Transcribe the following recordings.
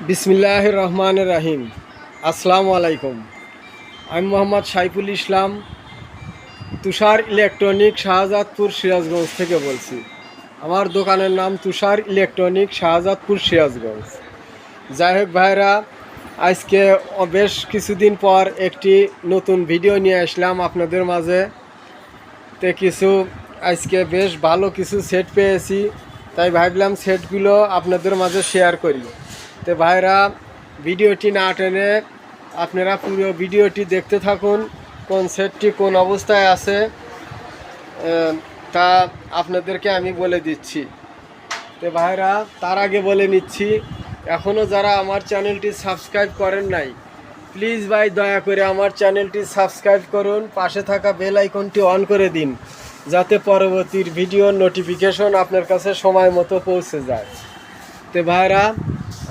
বিসমিল্লাহির রহমানির রহিম। আসসালামু আলাইকুম। আমি মোহাম্মদ সাইফুল ইসলাম, তুষার ইলেকট্রনিক, শাহজাদপুর, সিরাজগঞ্জ থেকে বলছি। আমার দোকানের নাম তুষার ইলেকট্রনিক, শাহজাদপুর, সিরাজগঞ্জ। যাই হোক ভাইরা, আজকে বেশ কিছুদিন পর একটি নতুন ভিডিও নিয়ে আসলাম আপনাদের মাঝে। আজকে বেশ ভালো কিছু সেট পেয়েছি, তাই ভাবলাম সেটগুলো আপনাদের মাঝে শেয়ার করি। তো ভাইরা, ভিডিওটি না টেনে আপনারা পুরো ভিডিওটি দেখতে থাকুন। কোন সেটটি কোন অবস্থায় আছে তা আপনাদেরকে আমি বলে দিচ্ছি। তো ভাইরা, তার আগে বলে নিচ্ছি, এখনও যারা আমার চ্যানেলটি সাবস্ক্রাইব করেন নাই, প্লিজ ভাই দয়া করে আমার চ্যানেলটি সাবস্ক্রাইব করুন, পাশে থাকা বেল আইকনটি অন করে দিন, যাতে পরবর্তীর ভিডিওর নোটিফিকেশন আপনার কাছে সময় মতো পৌঁছে যায়। তো ভাইরা,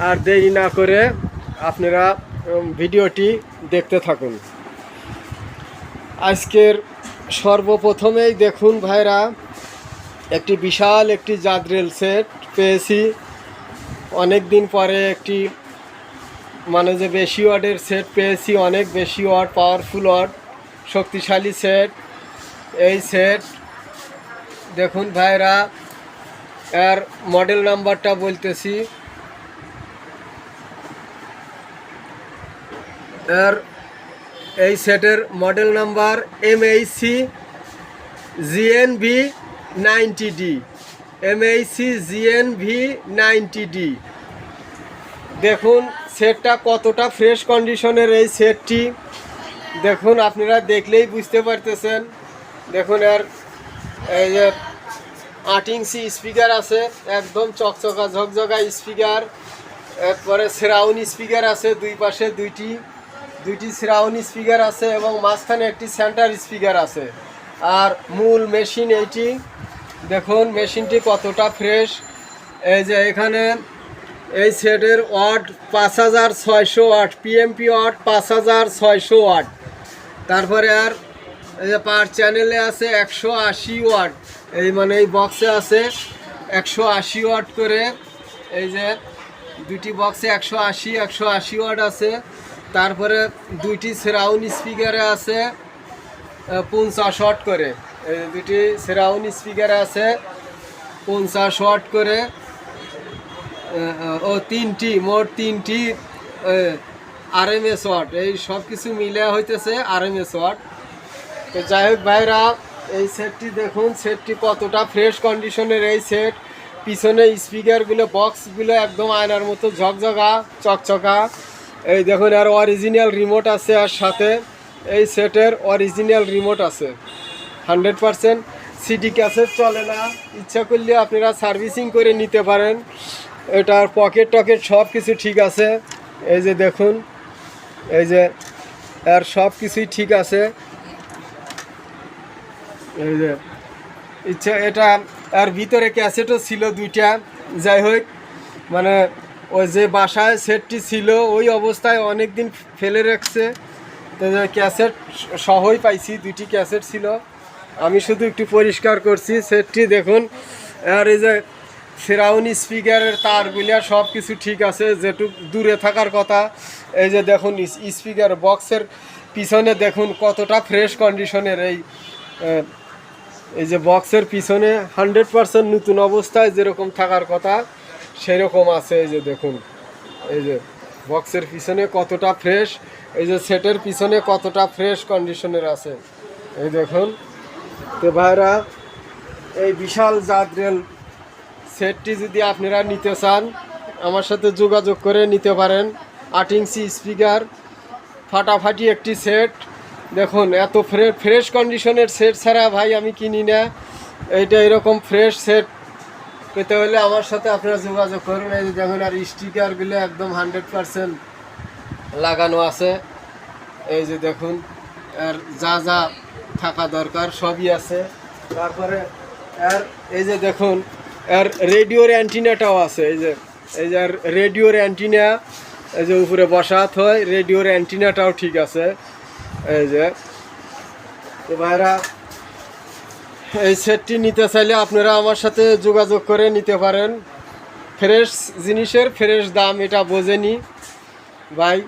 আর দেরি না করে আপনারা ভিডিওটি দেখতে থাকুন। আজকের সর্বপ্রথমেই দেখুন ভাইরা, একটি বিশাল একটি জাদ্রেল সেট পেয়েছি। অনেক দিন পরে একটি যে বেশি ওয়াটের সেট পেয়েছি, অনেক বেশি ওয়াট, পাওয়ারফুল ওয়াট, শক্তিশালী সেট। এই সেট দেখুন ভাইরা, এর মডেল নাম্বারটা বলতেছি। এই সেটের মডেল নাম্বার MHC-GNV90D, MHC-GNV90D। দেখুন সেটটা কতটা ফ্রেশ কন্ডিশনের। এই সেটটি দেখুন, আপনারা দেখলেই বুঝতে পারতেছেন। দেখুন এই যে 8 ইঞ্চি স্পিকার আছে, একদম চকচকা ঝকঝকা স্পিকার। এরপরে সারাউন্ড স্পিকার আছে, দুই পাশে দুইটি সারাউন্ড স্পিকার আছে, এবং মাঝখানে একটি সেন্টার স্পিকার আছে। আর মূল মেশিন এইটি। দেখুন মেশিনটি কতটা ফ্রেশ। এই যে এখানে এই সেটের watt 5600 watt, PMP watt 5600 watt. তারপরে আর এই যে পার চ্যানেলে আছে 180 ওয়াট। এই এই বক্সে আছে 180 ওয়াট করে। এই যে দুটি বক্সে 180 ওয়াট আছে। তারপরে দুইটি সারাউন্ড স্পিকারে আছে 50 ওয়াট করে। এই দুটি সারাউন্ড স্পিকারে আছে 50 ওয়াট করে। মোট তিনটি RMS ওয়াট। এই সব কিছু মিলে হইতেছে RMS ওয়াট। তো যাই হোক ভাইরা, এই সেটটি দেখুন, সেটটি কতটা ফ্রেশ কন্ডিশনের। এই সেট পিছনে স্পিকারগুলো, বক্সগুলো একদম আয়নার মতো ঝকঝকা চকচকা। এই দেখুন, আর অরিজিনাল রিমোট আছে। আর সাথে এই সেটের অরিজিনাল রিমোট আছে। 100% সিডি ক্যাসেট চলে না। ইচ্ছা করলে আপনারা সার্ভিসিং করে নিতে পারেন। এটার পকেট টকেট সব কিছু ঠিক আছে। এই যে দেখুন, এই যে এর সব কিছুই ঠিক আছে। এই যে এটা আর ভিতরে ক্যাসেটও ছিল দুইটা। যাই হোক, ওই যে বাসায় সেটটি ছিল ওই অবস্থায় অনেক দিন ফেলে রাখছে। তো ক্যাসেট সহই পাইছি, দুইটি ক্যাসেট ছিল। আমি শুধু একটু পরিষ্কার করছি সেটটি। দেখুন, আর এই যে সারাউন্ড স্পিকারের তারগুলা সব কিছু ঠিক আছে, যেটুকু দূরে থাকার কথা। এই যে দেখুন স্পিকার বক্সের পিছনে দেখুন কতটা ফ্রেশ কন্ডিশনের। এই যে বক্সের পিছনে 100% নতুন অবস্থায় যেরকম থাকার কথা সেরকম আছে। এই যে দেখুন, এই যে বক্সের পিছনে কতটা ফ্রেশ, এই যে সেটের পিছনে কতটা ফ্রেশ কন্ডিশনের আছে। এই দেখুন। তো ভাইরা, এই বিশাল জাদ্রেল সেটটি যদি আপনারা নিতে চান, আমার সাথে যোগাযোগ করে নিতে পারেন। 8 ইঞ্চি স্পিকার, ফাটাফাটি একটি সেট। দেখুন, এত ফ্রেশ কন্ডিশনের সেট ছাড়া ভাই আমি কিনি না। এইটা এরকম ফ্রেশ সেট পেতে হলে আমার সাথে আপনারা যোগাযোগ করুন। এই যে দেখুন, আর স্টিকারগুলো একদম 100% লাগানো আছে। এই যে দেখুন, আর যা যা থাকা দরকার সবই আছে। তারপরে আর এই যে দেখুন, আর রেডিওর অ্যান্টিনাটাও আছে। এই যে রেডিওর অ্যান্টিনা, এই যে উপরে বসাত হয়, রেডিওর অ্যান্টিনাটাও ঠিক আছে। এই যে তো ভাইরা, এই সেটটি নিতে চাইলে আপনারা আমার সাথে যোগাযোগ করে নিতে পারেন। ফ্রেশ জিনিসের ফ্রেশ দাম, এটা বোঝেনি ভাই।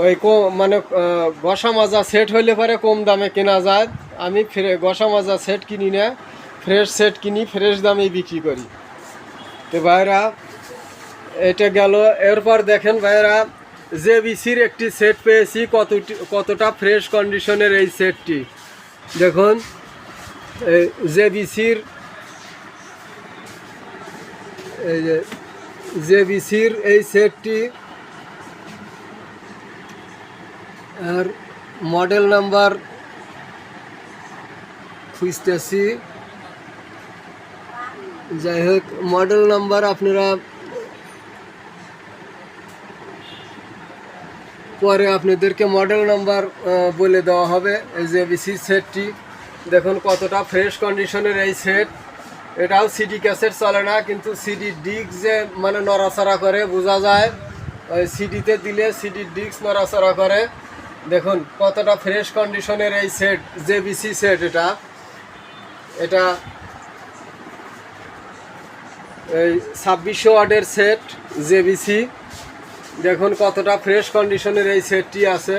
ওই মানে ঘষা মাজা সেট হইলে পরে কম দামে কেনা যায়। আমি ঘষা মাজা সেট কিনি না, ফ্রেশ সেট কিনি, ফ্রেশ দামে বিক্রি করি। তো ভাইরা এটা গেল। এরপর দেখেন ভাইরা, জেবিসির একটি সেট পেয়েছি, কতটা ফ্রেশ কন্ডিশনের এই সেটটি দেখুন। জেবিসির এই যে জেবিসির এই সেটটি, আর মডেল নাম্বার খুঁজতেছি, যাই হোক মডেল নাম্বার আপনারা পরে আপনাদেরকে মডেল নাম্বার বলে দেওয়া হবে। এই যে বিসি সেটটি দেখুন কতটা ফ্রেশ কন্ডিশনের এই সেট। এটাও সিডি ক্যাসেট চলে না, কিন্তু সিডি ডিস্ক যে মানে নড়াচড়া করে বোঝা যায়, ওই সিডিতে দিলে সিডি ডিস্ক নড়াচড়া করে। দেখুন কতটা ফ্রেশ কন্ডিশনের এই সেট, জেবিসি সেট। এটা এই 2600 ওয়াটের সেট জেবিসি। দেখুন কতটা ফ্রেশ কন্ডিশনের এই সেটটি আছে।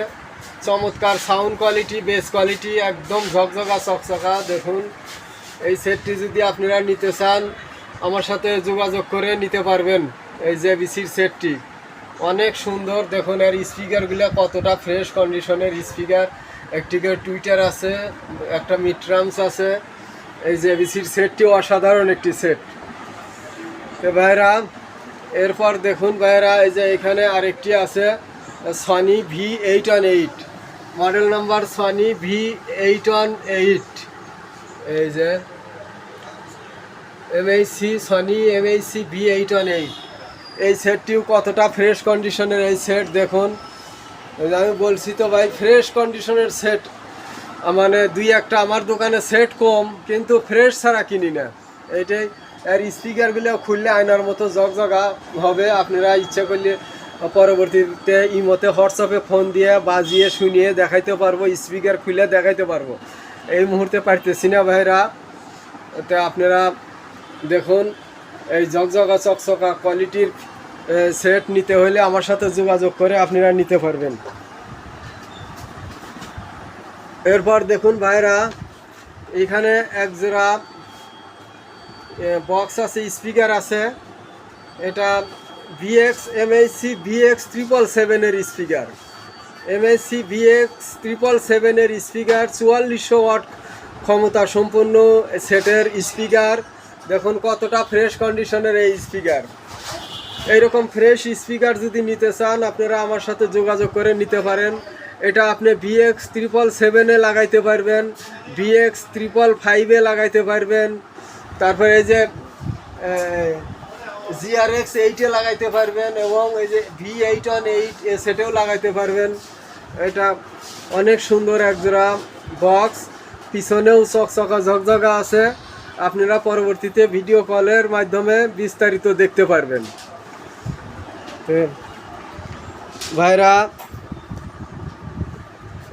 চমৎকার সাউন্ড কোয়ালিটি, বেস কোয়ালিটি একদম ঝকঝকা চকচকা। দেখুন এই সেটটি যদি আপনারা নিতে চান আমার সাথে যোগাযোগ করে নিতে পারবেন। এই জেবিসির সেটটি অনেক সুন্দর। দেখুন আর স্পিকারগুলো কতটা ফ্রেশ কন্ডিশনের স্পিকার। একটিকে টুইটার আছে, একটা মিডট্রামস আছে। এই জেবিসির সেটটি অসাধারণ একটি সেট। তো ভাইরা এরপর দেখুন ভাইরা, এই যে এখানে আরেকটি আছে Sony V818, model number Sony V818। এই যে সনি MAC V818, এই সেটটিও কতটা ফ্রেশ কন্ডিশনের এই সেট। দেখুন আমি বলছি তো ভাই, ফ্রেশ কন্ডিশনের সেট মানে দুই একটা আমার দোকানে সেট কম, কিন্তু ফ্রেশ ছাড়া কিনি না। এইটাই। আর স্পিকারগুলো খুললে আয়নার মতো জগজগা হবে। আপনারা ইচ্ছা করলে পরবর্তীতে ইমোতে হোয়াটসঅ্যাপে ফোন দিয়ে বাজিয়ে শুনিয়ে দেখাইতে পারবো, স্পিকার খুলে দেখাইতে পারবো। এই মুহূর্তে পারতেছি না ভাইরা। তো আপনারা দেখুন এই জগজগা চকচকা কোয়ালিটির সেট নিতে হলে আমার সাথে যোগাযোগ করে আপনারা নিতে পারবেন। এরপর দেখুন ভাইরা, এখানে এক জোড়া বক্স আছে, স্পিকার আছে। এটা MAC VX777 এর স্পিকার। MAC VX777 এর স্পিকার 4400 ওয়াট ক্ষমতা সম্পন্ন সেটের স্পিকার। দেখুন কতটা ফ্রেশ কন্ডিশনের এই স্পিকার। এইরকম ফ্রেশ স্পিকার যদি নিতে চান আপনারা আমার সাথে যোগাযোগ করে নিতে পারেন। এটা আপনি VX777 লাগাইতে পারবেন, VX555 লাগাইতে পারবেন, তারপরে এই যে GRX8 লাগাইতে পারবেন, এবং এই যে V818 এ সেটেও লাগাইতে পারবেন। এটা অনেক সুন্দর একজোড়া বক্স, পিছনেও চকচকা ঝকঝকা আছে। আপনারা পরবর্তীতে ভিডিও কলের মাধ্যমে বিস্তারিত দেখতে পারবেন। ভাইরা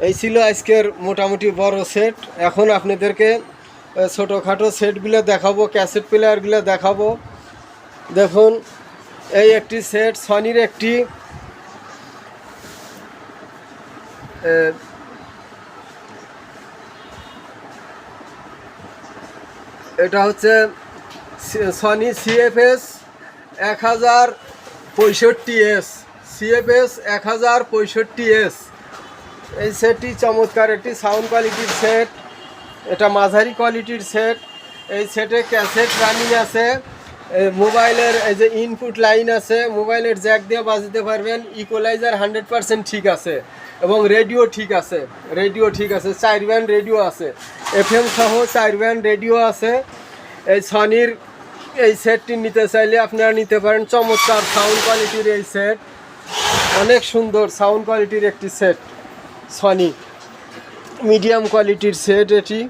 এই ছিল আজকের মোটামুটি বড় সেট। এখন আপনাদেরকে ছোটোখাটো সেটগুলো দেখাবো, ক্যাসেট প্লেয়ারগুলো দেখাবো। দেখুন এই একটি সেট সনির একটি এটা হচ্ছে Sony CFS 1065S, CFS 1065S। এই সেটটি চমৎকার একটি সাউন্ড কোয়ালিটির সেট। এটা মাঝারি কোয়ালিটির সেট। এই সেটে ক্যাসেট রানিং আছে, মোবাইলের এই যে ইনপুট লাইন আছে, মোবাইলের জ্যাক দিয়ে বাজাতে পারবেন। ইকুয়ালাইজার 100% ঠিক আছে, এবং রেডিও ঠিক আছে, 4 ব্যান্ড রেডিও আছে, FM সহ 4 ব্যান্ড রেডিও আছে। এই সনির এই সেটটি নিতে চাইলে আপনারা নিতে পারেন। চমৎকার সাউন্ড কোয়ালিটির এই সেট, অনেক সুন্দর সাউন্ড কোয়ালিটির একটি সেট। সনি মিডিয়াম কোয়ালিটির সেট এটি।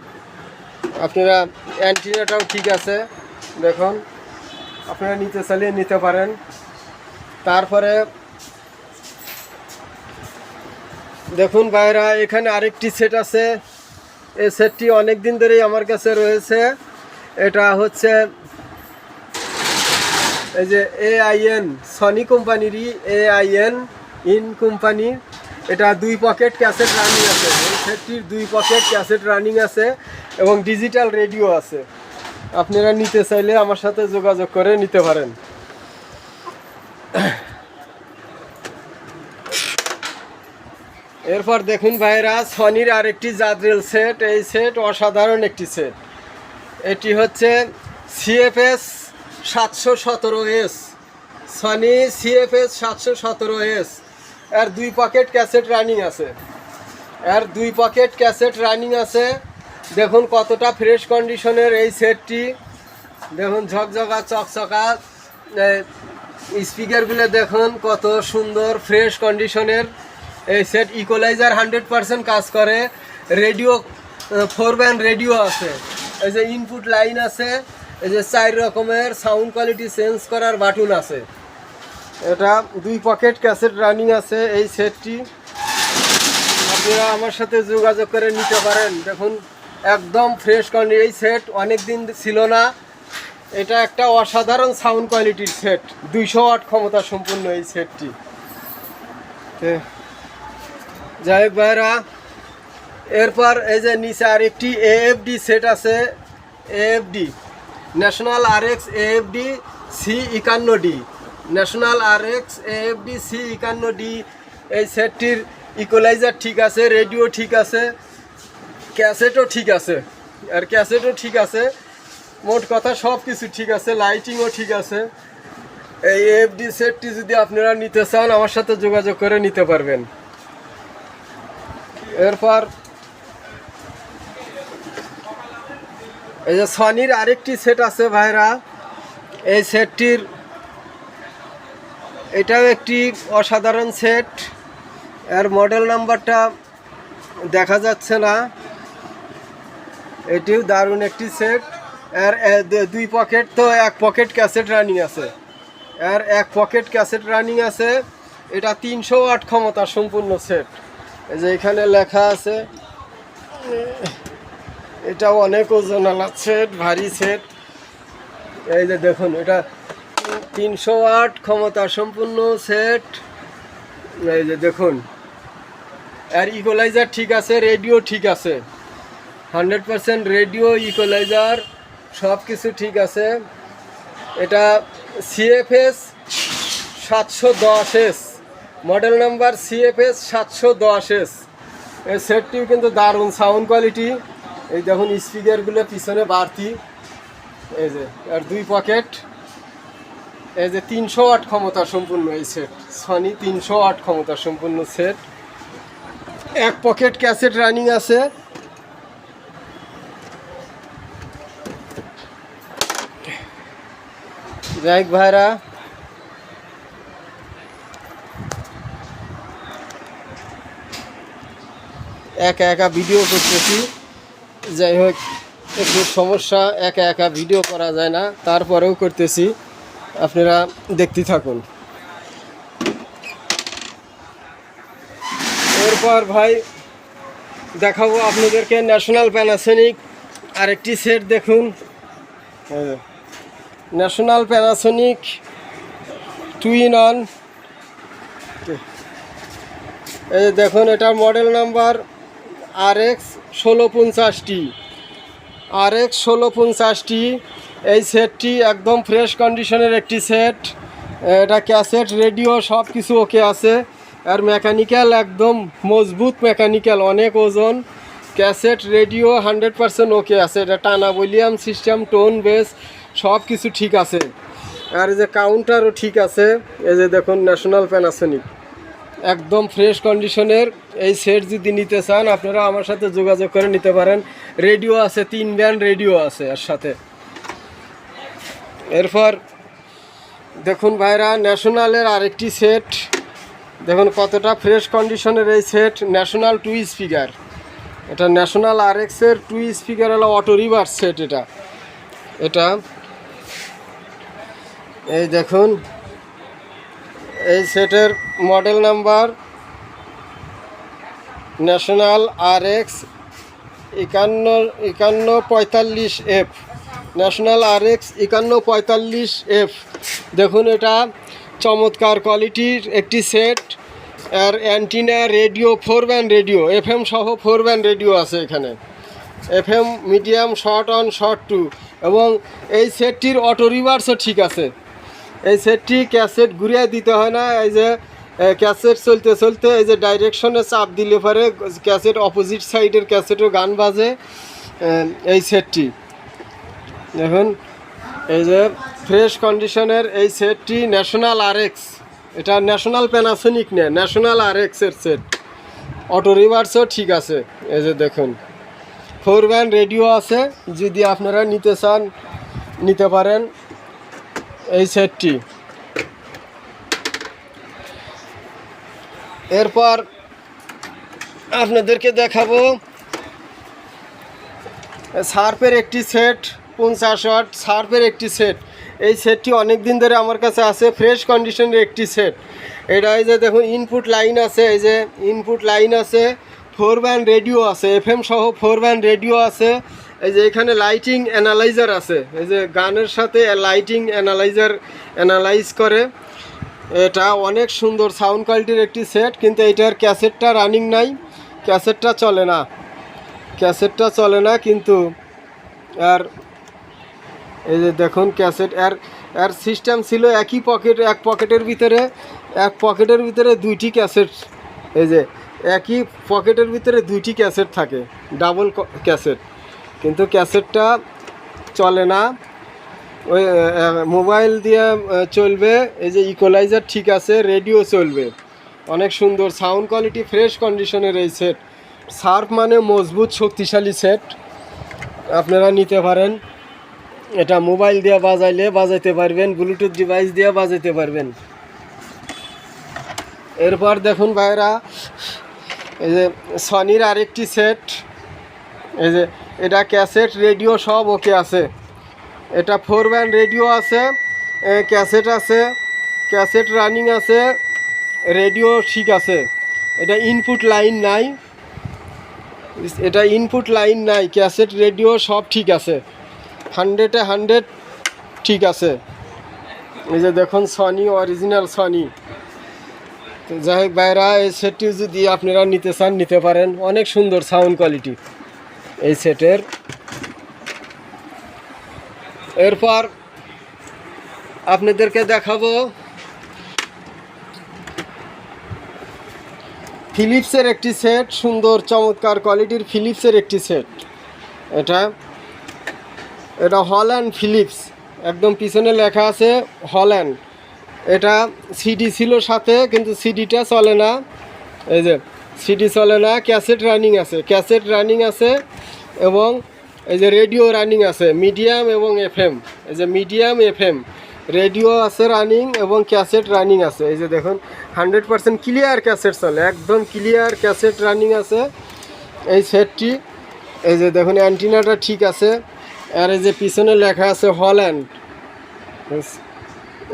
আপনারা অ্যান্টিনাটাও ঠিক আছে, দেখুন আপনারা নিতে চাইলে নিতে পারেন। তারপরে দেখুন ভাইরা, এখানে আরেকটি সেট আছে। এই সেটটি অনেক দিন ধরেই আমার কাছে রয়েছে। এটা হচ্ছে এই যে AIN সনি কোম্পানিরই AIN ইন কোম্পানির, এটা 2 পকেট ক্যাসেট রানিং আছে। এই সেটটির 2 পকেট ক্যাসেট রানিং আছে এবং ডিজিটাল রেডিও আছে। আপনারা নিতে চাইলে আমার সাথে যোগাযোগ করে নিতে পারেন। এরপর দেখুন ভাইরা, সনির আরেকটি জাদ্রেল সেট। এই সেট অসাধারণ একটি সেট। এটি হচ্ছে CFS 717S, Sony CFS 717S। এর 2 পকেট ক্যাসেট রানিং আছে, দেখুন কতটা ফ্রেশ কন্ডিশনের এই সেটটি। দেখুন ঝকঝকা চকচকা, স্পিকারগুলো দেখুন কত সুন্দর ফ্রেশ কন্ডিশনের এই সেট। ইকুয়ালাইজার 100% কাজ করে। রেডিও 4 ব্যান্ড রেডিও আছে। এই যে ইনপুট লাইন আছে, এই যে 4 রকমের সাউন্ড কোয়ালিটি চেঞ্জ করার বাটন আছে। এটা 2 পকেট ক্যাসেট রানিং আছে এই সেটটি। আপনারা আমার সাথে যোগাযোগ করে নিতে পারেন। দেখুন একদম ফ্রেশ কন্ডিশন। এই সেট অনেক দিন ছিল না। এটা একটা অসাধারণ সাউন্ড কোয়ালিটির সেট। 200 ওয়াট ক্ষমতা সম্পূর্ণ এই সেটটি। যাই হোক ভাইরা, এরপর এই যে নিচে আরেকটি AFD সেট আছে। AFD national RX AFD C51D, national RX AFD C51D। এই সেটটির ইকুয়ালাইজার ঠিক আছে, রেডিও ঠিক আছে, ক্যাসেটও ঠিক আছে, মোট কথা সব কিছু ঠিক আছে, লাইটিংও ঠিক আছে। এই AFD সেটটি যদি আপনারা নিতে চান আমার সাথে যোগাযোগ করে নিতে পারবেন। এরপর এই যে সনির আরেকটি সেট আছে ভাইরা। এই সেটটির এটাও একটি অসাধারণ সেট। এর মডেল নাম্বারটা দেখা যাচ্ছে না। এটিও দারুণ একটি সেট। এর 2 পকেট তো 1 পকেট ক্যাসেট রানিং আছে। এটা 300 ওয়াট ক্ষমতা সম্পূর্ণ সেট। এই যে এখানে লেখা আছে। এটাও অনেক ওজনওয়ালা সেট, ভারী সেট। এই যে দেখুন, এটা 300 ওয়াট ক্ষমতা সম্পূর্ণ সেট। এই যে দেখুন, এর ইকুয়ালাইজার ঠিক আছে, রেডিও ঠিক আছে, 100% রেডিও, ইকুয়ালাইজার সব কিছু ঠিক আছে। এটা CFS 710S, model number CFS 710S। এই সেটটিও কিন্তু দারুণ সাউন্ড কোয়ালিটি। এই দেখুন স্পিকারগুলো পিছনে বাড়তি। এই যে আর 2 পকেট। এই যে 300 ওয়াট ক্ষমতা সম্পূর্ণ এই সেট। সনি 300 ওয়াট ক্ষমতা সম্পূর্ণ সেট। 1 পকেট ক্যাসেট রানিং আছে। যাই হোক ভাইরা, একা ভিডিও করতেছি। যাই হোক, একটু সমস্যা, একা ভিডিও করা যায় না, তারপরেও করতেছি, আপনারা দেখতে থাকুন। এরপর ভাই দেখাবো আপনাদেরকে ন্যাশনাল প্যানাসোনিক আরেকটি সেট। দেখুন ন্যাশনাল প্যানাসোনিক 2-in-1। এই দেখুন, এটার মডেল নাম্বার RX 1650T। এই সেটটি একদম ফ্রেশ কন্ডিশনের একটি সেট। এটা ক্যাসেট, রেডিও সব কিছু ওকে আছে। আর মেকানিক্যাল একদম মজবুত মেকানিক্যাল, অনেক ওজন। ক্যাসেট, রেডিও 100% ওকে আছে। এটা টানা ভলিউম সিস্টেম, টোন, বেস সব কিছু ঠিক আছে। আর এই যে কাউন্টারও ঠিক আছে। এই যে দেখুন ন্যাশনাল প্যানাসোনিক একদম ফ্রেশ কন্ডিশনের এই সেট যদি নিতে চান আপনারা আমার সাথে যোগাযোগ করে নিতে পারেন। রেডিও আছে, 3 ব্যান্ড রেডিও আছে এর সাথে। এরপর দেখুন ভাইরা, ন্যাশনালের আরেকটি সেট। দেখুন কতটা ফ্রেশ কন্ডিশনের এই সেট। National 2 speaker. এটা ন্যাশনাল RX-এর 2 স্পিকার হলো অটো রিভার্স সেট। এটা এই দেখুন, এই সেটের model number national RX 5145F, national RX 5145F। দেখুন এটা চমৎকার কোয়ালিটির একটি সেট। আর antenna, radio, 4 band radio, FM সহ 4 ব্যান্ড রেডিও আছে এখানে, FM medium, short one, short two. এবং এই সেটটির অটো রিভার্সও ঠিক আছে। এই সেটটি ক্যাসেট ঘুরিয়ে দিতে হয় না। এই যে ক্যাসেট চলতে চলতে এই যে ডাইরেকশনে চাপ দিলে পরে ক্যাসেট অপোজিট সাইডের ক্যাসেটও গান বাজে। এই সেটটি দেখুন, এই যে ফ্রেশ কন্ডিশনের এই সেটটি ন্যাশনাল RX, এটা ন্যাশনাল প্যানাসোনিক নেয়, ন্যাশনাল RX-এর সেট। অটো রিভার্সও ঠিক আছে। এই যে দেখুন 4 ব্যান্ড রেডিও আছে, যদি আপনারা নিতে চান নিতে পারেন এই সেটটি। এরপর আপনাদেরকে দেখাবো শার্পের একটি সেট, 50 ওয়াট শার্পের একটি সেট। এই সেটটি অনেক দিন ধরে আমার কাছে আছে, ফ্রেশ কন্ডিশনের একটি সেট। এটা এই যে দেখুন ইনপুট লাইন আছে, এই যে ইনপুট লাইন আছে, 4 ব্যান্ড রেডিও আছে, FM সহ 4 ব্যান্ড রেডিও আছে। এই যে এখানে লাইটিং অ্যানালাইজার আছে, এই যে গানের সাথে লাইটিং অ্যানালাইজ করে। এটা অনেক সুন্দর সাউন্ড কোয়ালিটির একটি সেট, কিন্তু এটার ক্যাসেটটা রানিং নাই, ক্যাসেটটা চলে না কিন্তু। আর এই যে দেখুন ক্যাসেট এর সিস্টেম ছিল একই এক পকেটের ভিতরে দুইটি ক্যাসেট। এই যে একই পকেটের ভিতরে দুইটি ক্যাসেট থাকে, ডাবল ক্যাসেট, কিন্তু ক্যাসেটটা চলে না। ওই মোবাইল দিয়ে চলবে। এই যে ইকুয়ালাইজার ঠিক আছে, রেডিও চলবে। অনেক সুন্দর সাউন্ড কোয়ালিটি, ফ্রেশ কন্ডিশনের এই সেট। শার্প মানে মজবুত শক্তিশালী সেট, আপনারা নিতে পারেন। এটা মোবাইল দিয়ে বাজাইতে পারবেন, ব্লুটুথ ডিভাইস দিয়ে বাজাইতে পারবেন। এরপর দেখুন ভাইরা, এই যে সনির আরেকটি সেট। এই যে এটা ক্যাসেট, রেডিও সব ওকে আছে। এটা 4 ব্যান্ড রেডিও আছে, ক্যাসেট আছে, ক্যাসেট রানিং আছে, রেডিও ঠিক আছে। এটা ইনপুট লাইন নাই, ক্যাসেট রেডিও সব ঠিক আছে, 100-এ 100 ঠিক আছে। এই যে দেখুন সনি, অরিজিনাল সনি। তো যাই হোক ভাইরা, এই সেটটি যদি আপনারা নিতে চান নিতে পারেন, অনেক সুন্দর সাউন্ড কোয়ালিটি এই সেটের। এরপর আপনাদেরকে দেখাবো ফিলিপসের একটি সেট, সুন্দর চমৎকার কোয়ালিটির ফিলিপসের একটি সেট। এটা হল্যান্ড ফিলিপস, একদম পিছনে লেখা আছে হল্যান্ড। এটা সিডি ছিল সাথে, কিন্তু সিডিটা চলে না। এই যে সিডি চলে না, ক্যাসেট রানিং আছে এবং এই যে রেডিও রানিং আছে, মিডিয়াম এবং FM। এই যে মিডিয়াম FM রেডিও আছে রানিং এবং ক্যাসেট রানিং আছে। এই যে দেখুন 100% ক্লিয়ার ক্যাসেট চলে, একদম ক্লিয়ার ক্যাসেট রানিং আছে এই সেটটি। এই যে দেখুন অ্যান্টিনাটা ঠিক আছে। আর এই যে পিছনে লেখা আছে হল্যান্ড,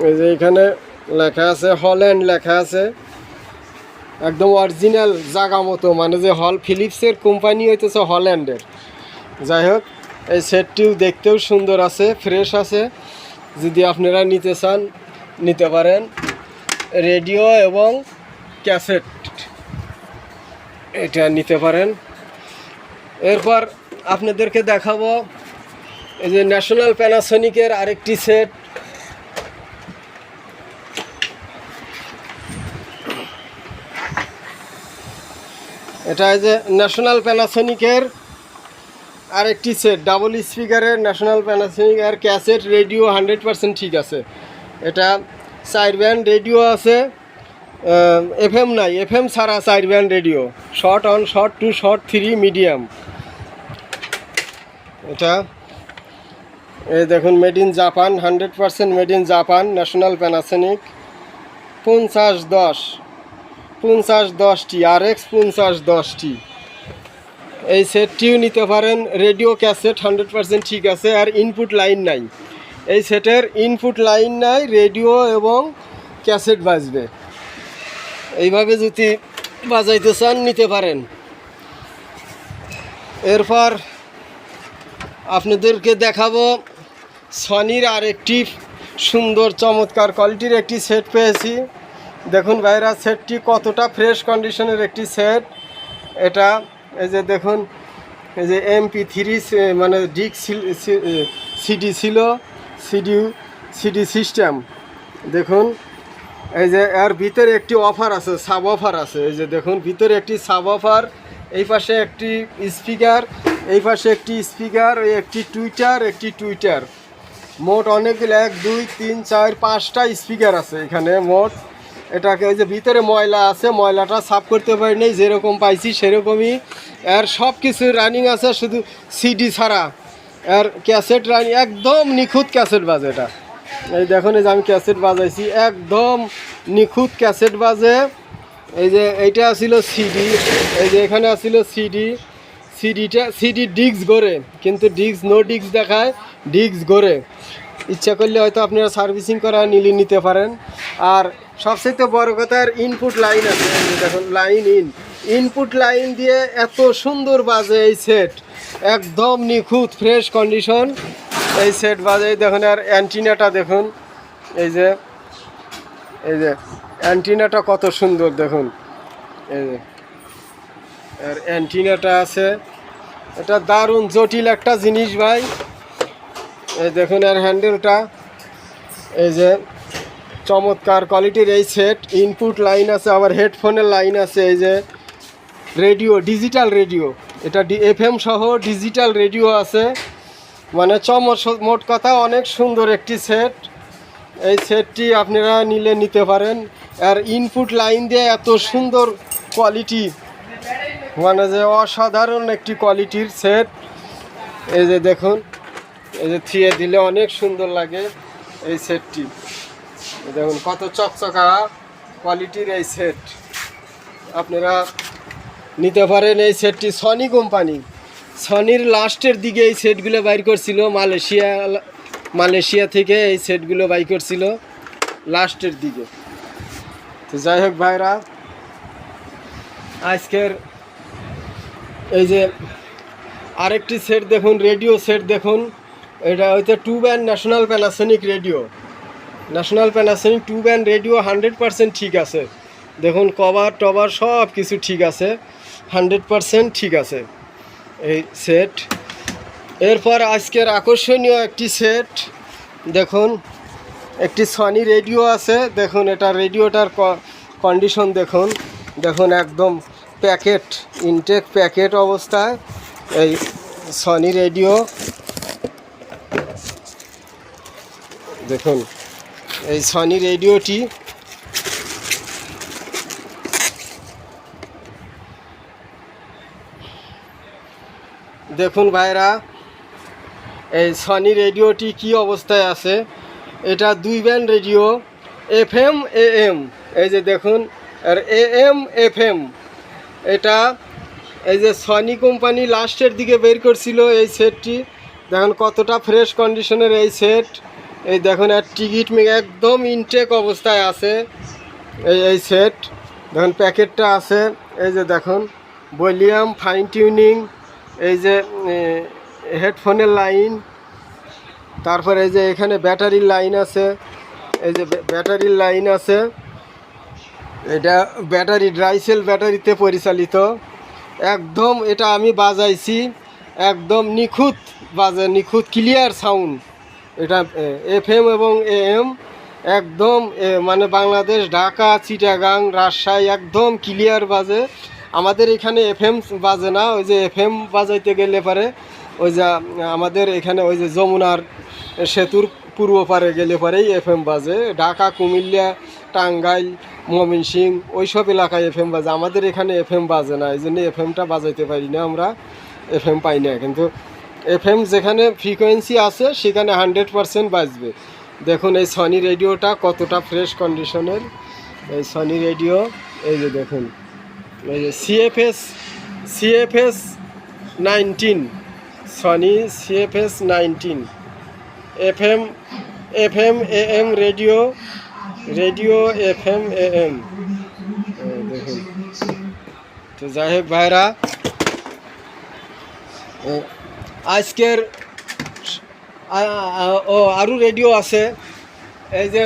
এই যে এখানে লেখা আছে হল্যান্ড লেখা আছে, একদম অরিজিনাল জায়গা মতো, মানে যে ফিলিপসের কোম্পানি হইতেছে হল্যান্ডের। যাই হোক, এই সেটটিও দেখতেও সুন্দর আছে, ফ্রেশ আছে, যদি আপনারা নিতে চান নিতে পারেন। রেডিও এবং ক্যাসেট এটা নিতে পারেন। এরপর আপনাদেরকে দেখাবো এই যে ন্যাশনাল প্যানাসোনিকের আরেকটি সেট। এটা এই যে ন্যাশনাল প্যানাসোনিকের আরেকটি সেট, ডাবল স্পিকারের ন্যাশনাল প্যানাসোনিক। আর ক্যাসেট রেডিও 100% ঠিক আছে। এটা 4 ব্যান্ড রেডিও আছে, FM নাই, FM ছাড়া 4 band radio, short one, short two, short 3, medium. এটা এই দেখুন made in Japan, 100% made in Japan, national Panasonic. 50-10টি RX 50-10টি। এই সেটটিও নিতে পারেন। রেডিও ক্যাসেট 100% ঠিক আছে। আর ইনপুট লাইন নাই, এই সেটের ইনপুট লাইন নাই, রেডিও এবং ক্যাসেট বাজবে। এইভাবে যদি বাজাইতে চান নিতে পারেন। এরপর আপনাদেরকে দেখাবো সনির আরেকটি সুন্দর চমৎকার কোয়ালিটির একটি সেট পেয়েছি। দেখুন ভাইরা, সেটটি কতটা ফ্রেশ কন্ডিশনের একটি সেট এটা। এই যে দেখুন, এই যে MP3 মানে ডিক সিডি ছিল, সিডি সিস্টেম। দেখুন এই যে এর ভিতরে একটি অফার আছে, সাব অফার আছে। এই যে দেখুন ভিতরে একটি সাব অফার, এই পাশে একটি স্পিকার, এই পাশে একটি স্পিকার, একটি টুইটার, মোট অনেকগুলো 1 2 3 4 5টা স্পিকার আছে এখানে মোট। এটাকে ওই যে ভিতরে ময়লা আছে, ময়লাটা সাফ করতে পারিনি, যেরকম পাইছি সেরকমই। এর সব কিছু রানিং আছে, শুধু সিডি ছাড়া। এর ক্যাসেট রানিং, একদম নিখুঁত ক্যাসেট বাজে এটা। এই দেখুন, এই যে আমি ক্যাসেট বাজাইছি, একদম নিখুঁত ক্যাসেট বাজে। এই যে এইটা ছিল সিডি, এই যে এখানে ছিল সিডি ডিস্ক গড়ে, কিন্তু নো ডিস্ক দেখায়, ডিস্ক গড়ে। ইচ্ছা করলে হয়তো আপনারা সার্ভিসিং করা নিতে পারেন। আর সবচেয়ে বড় কথা, ইনপুট লাইন আছে। দেখুন ইনপুট লাইন দিয়ে এত সুন্দর বাজে এই সেট, একদম নিখুঁত ফ্রেশ কন্ডিশন এই সেট বাজে। দেখুন আর অ্যান্টিনাটা দেখুন, এই যে অ্যান্টিনাটা কত সুন্দর দেখুন। এই যে আর অ্যান্টিনাটা আছে, এটা দারুণ জটিল একটা জিনিস ভাই। এই দেখুন আর হ্যান্ডেলটা, এই যে চমৎকার কোয়ালিটির এই সেট। ইনপুট লাইন আছে, আবার হেডফোনের লাইন আছে। এই যে রেডিও, ডিজিটাল রেডিও, এটা FM সহ ডিজিটাল রেডিও আছে। মানে মোট কথা অনেক সুন্দর একটি সেট। এই সেটটি আপনারা নিতে পারেন। আর ইনপুট লাইন দিয়ে এত সুন্দর কোয়ালিটি, মানে যে অসাধারণ একটি কোয়ালিটির সেট। এই যে দেখুন, এই যে থিয়ে দিলে অনেক সুন্দর লাগে এই সেটটি। দেখুন কত চকচকা কোয়ালিটির এই সেট, আপনারা নিতে পারেন এই সেটটি। সনি কোম্পানি, সনির লাস্টের দিকে এই সেটগুলো বাইর করছিল, মালয়েশিয়া থেকে এই সেটগুলো বাইর করছিল লাস্টের দিকে। তো যাই হোক ভাইরা, আজকের এই যে আরেকটি সেট দেখুন, রেডিও সেট দেখুন। এটা হয়তো 2 band national Panasonic radio, 2 band radio 100% ঠিক আছে। দেখুন কভার সব কিছু ঠিক আছে, 100% ঠিক আছে এই সেট। এরপর আজকের আকর্ষণীয় একটি সেট দেখুন, একটি সনি রেডিও আছে। দেখুন এটা রেডিওটার কন্ডিশন দেখুন একদম ইনটেক প্যাকেট অবস্থায় এই সনি রেডিও। দেখুন এই সনি রেডিওটি দেখুন ভাইরা, এই সনি রেডিওটি কি অবস্থায় আছে। এটা 2 ব্যান্ড রেডিও, FM AM। এই যে দেখুন আর AM FM। এটা এই যে সনি কোম্পানি লাস্টের দিকে বের করছিল এই সেটটি। দেখুন কতটা ফ্রেশ কন্ডিশনের এই সেট। এই দেখুন আর টিকিট একদম ইনটেক অবস্থায় আছে এই সেট। দেখুন প্যাকেটটা আছে, এই যে দেখুন ভলিউম, ফাইন টিউনিং, এই যে হেডফোনের লাইন, তারপর এই যে এখানে ব্যাটারির লাইন আছে, এই যে ব্যাটারির লাইন আছে। এটা ব্যাটারি ড্রাইসেল ব্যাটারিতে পরিচালিত। একদম এটা আমি বাজাইছি, একদম নিখুঁত বাজে, নিখুঁত ক্লিয়ার সাউন্ড। এটা FM এবং AM একদম মানে বাংলাদেশ, ঢাকা, চিটাগাং, রাজশাহী একদম ক্লিয়ার বাজে। আমাদের এখানে FM বাজে না, ওই যে FM বাজাইতে গেলে পারে ওই যে আমাদের এখানে ওই যে যমুনার সেতুর পূর্ব পারে গেলে পরেই FM বাজে। ঢাকা, কুমিল্লা, টাঙ্গাইল, ময়মনসিংহ ওই সব এলাকায় FM বাজে। আমাদের এখানে FM বাজে না, এই জন্য FMটা বাজাইতে পারি না, আমরা FM পাই না। কিন্তু FM যেখানে ফ্রিকোয়েন্সি আছে সেখানে 100% বাজবে। দেখুন এই সনি রেডিওটা কতটা ফ্রেশ কন্ডিশনের এই সনি রেডিও। এই যে দেখুন এই যে CFS 19, Sony CFS 19 FM AM radio FM AM। দেখুন তো যাই হোক ভাইরা, আজকের আরও রেডিও আছে। এই যে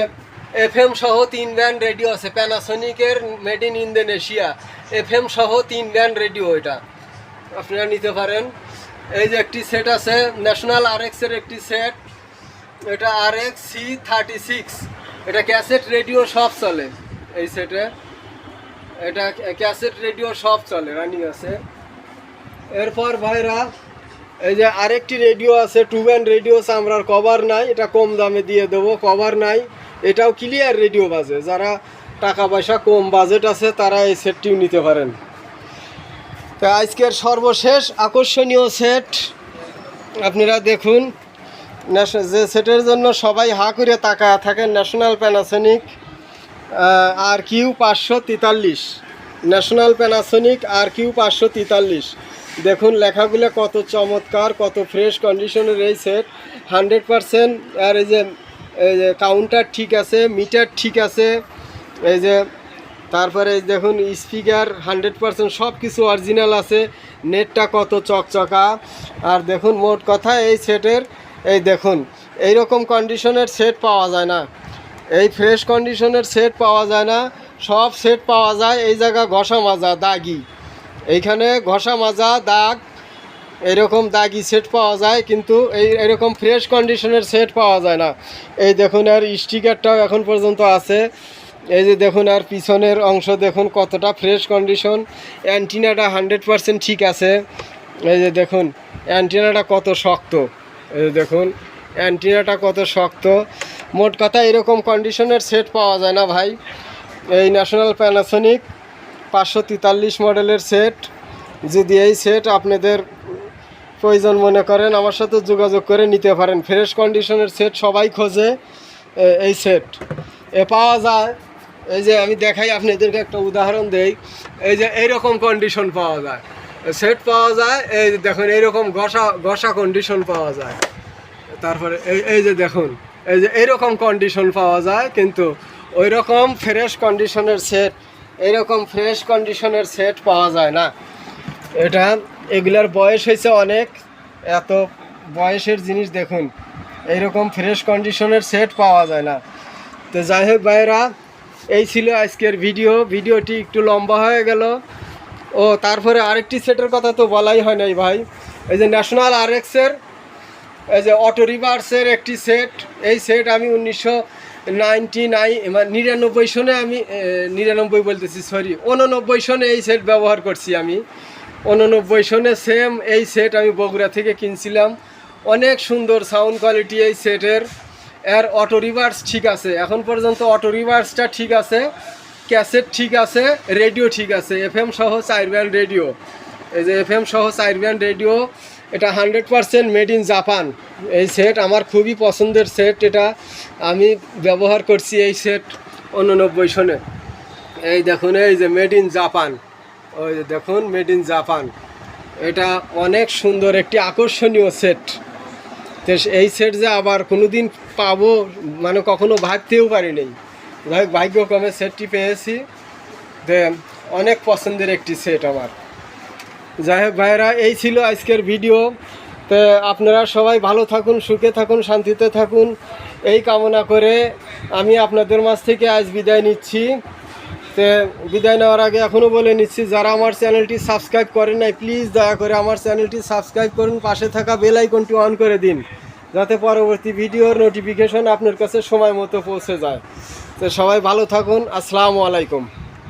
FM সহ 3 ব্যান্ড রেডিও আছে, প্যানাসোনিকের, মেড ইন ইন্দোনেশিয়া। FM সহ 3 ব্যান্ড রেডিও, এটা আপনারা নিতে পারেন। এই যে একটি সেট আছে ন্যাশনাল RX এর একটি সেট, এটা RX C36, এটা ক্যাসেট রেডিও সব চলে এই সেটে, এটা ক্যাসেট রেডিও সব চলে, রানিং আছে। এরপর ভাইরা এই যে আরেকটি রেডিও আছে, 2 ব্যান্ড রেডিও, চামড়ার কভার নাই, এটা কম দামে দিয়ে দেবো, কভার নাই, এটাও ক্লিয়ার রেডিও বাজে। যারা টাকা পয়সা কম বাজেট আছে তারা এই সেটটিও নিতে পারেন। তো আজকের সর্বশেষ আকর্ষণীয় সেট আপনারা দেখুন, যে সেটের জন্য সবাই হা করে তাকায় থাকেন, national Panasonic RQ 543, national Panasonic RQ 543। দেখুন লেখাগুলো কত চমৎকার, কত ফ্রেশ কন্ডিশনের এই সেট, 100%। আর এই যে কাউন্টার ঠিক আছে, মিটার ঠিক আছে, এই যে তারপরে দেখুন স্পিকার 100%, সব কিছু অরিজিনাল আছে, নেটটা কত চকচকা। আর দেখুন মোট কথা এই সেটের, এই দেখুন এইরকম কন্ডিশনের সেট পাওয়া যায় না, এই ফ্রেশ কন্ডিশনের সেট পাওয়া যায় না। সব সেট পাওয়া যায় এই জায়গা ঘষা মাজা দাগি, এইখানে ঘষা মাজা দাগ, এরকম দাগি সেট পাওয়া যায়, কিন্তু এরকম ফ্রেশ কন্ডিশনের সেট পাওয়া যায় না। এই দেখুন আর স্টিকারটাও এখন পর্যন্ত আছে, এই যে দেখুন আর পিছনের অংশ দেখুন কতটা ফ্রেশ কন্ডিশন, অ্যান্টিনাটা 100% ঠিক আছে। এই যে দেখুন অ্যান্টিনাটা কত শক্ত, এই যে দেখুন অ্যান্টিনাটা কত শক্ত। মোট কথা এরকম কন্ডিশনের সেট পাওয়া যায় না ভাই। এই ন্যাশনাল প্যানাসোনিক 543 মডেলের সেট, যদি এই সেট আপনাদের প্রয়োজন মনে করেন আমার সাথে যোগাযোগ করে নিতে পারেন। ফ্রেশ কন্ডিশনের সেট সবাই খোঁজে, এই সেট পাওয়া যায়। এই যে আমি দেখাই আপনাদেরকে একটা উদাহরণ দেই, এই যে এইরকম কন্ডিশন পাওয়া যায়, সেট পাওয়া যায়, এই দেখুন এইরকম ঘষা কন্ডিশন পাওয়া যায়। তারপরে এই যে দেখুন এই যে এইরকম কন্ডিশন পাওয়া যায়, কিন্তু ওই রকম ফ্রেশ কন্ডিশনের সেট, এইরকম ফ্রেশ কন্ডিশনের সেট পাওয়া যায় না। এটা এগুলার বয়স হয়েছে অনেক, এত বয়সের জিনিস দেখুন, এইরকম ফ্রেশ কন্ডিশনের সেট পাওয়া যায় না। তো যাই হোক ভাইরা, এই ছিল আজকের ভিডিওটি একটু লম্বা হয়ে গেল। ও তারপরে আরেকটি সেটের কথা তো বলাই হয় নাই ভাই, এই যে ন্যাশনাল RX এর এই যে অটো রিভার্সের একটি সেট, এই সেট আমি 1999 সনে আমি 89 সনে এই সেট ব্যবহার করছি আমি। 89 সনে সেম এই সেট আমি বগুড়া থেকে কিনছিলাম, অনেক সুন্দর সাউন্ড কোয়ালিটি এই সেটের। এর অটো রিভার্স ঠিক আছে, এখন পর্যন্ত অটো রিভার্সটা ঠিক আছে, ক্যাসেট ঠিক আছে, রেডিও ঠিক আছে, FM সহ 4 ব্যান্ড রেডিও। এই যে FM সহ 4 ব্যান্ড রেডিও, এটা 100% মেড ইন জাপান। এই সেট আমার খুবই পছন্দের সেট, এটা আমি ব্যবহার করছি এই সেট 89 সনে। এই দেখুন এই যে মেড ইন জাপান, ওই যে দেখুন মেড ইন জাপান, এটা অনেক সুন্দর একটি আকর্ষণীয় সেট। তো এই সেট যে আবার কোনো দিন পাবো মানে কখনো ভাবতেও পারি নাই, ভাগ্যক্রমে সেটটি পেয়েছি, অনেক পছন্দের একটি সেট আমার। যাই হোক ভাইয়েরা, এই ছিল আজকের ভিডিও। তো আপনারা সবাই ভালো থাকুন, সুখে থাকুন, শান্তিতে থাকুন, এই কামনা করে আমি আপনাদের মাঝ থেকে আজ বিদায় নিচ্ছি। তো বিদায় নেওয়ার আগে এখনও বলে নিচ্ছি, যারা আমার চ্যানেলটি সাবস্ক্রাইব করেন নাই প্লিজ দয়া করে আমার চ্যানেলটি সাবস্ক্রাইব করুন, পাশে থাকা বেল আইকনটি অন করে দিন, যাতে পরবর্তী ভিডিওর নোটিফিকেশন আপনার কাছে সময় মতো পৌঁছে যায়। তো সবাই ভালো থাকুন, আসসালামু আলাইকুম।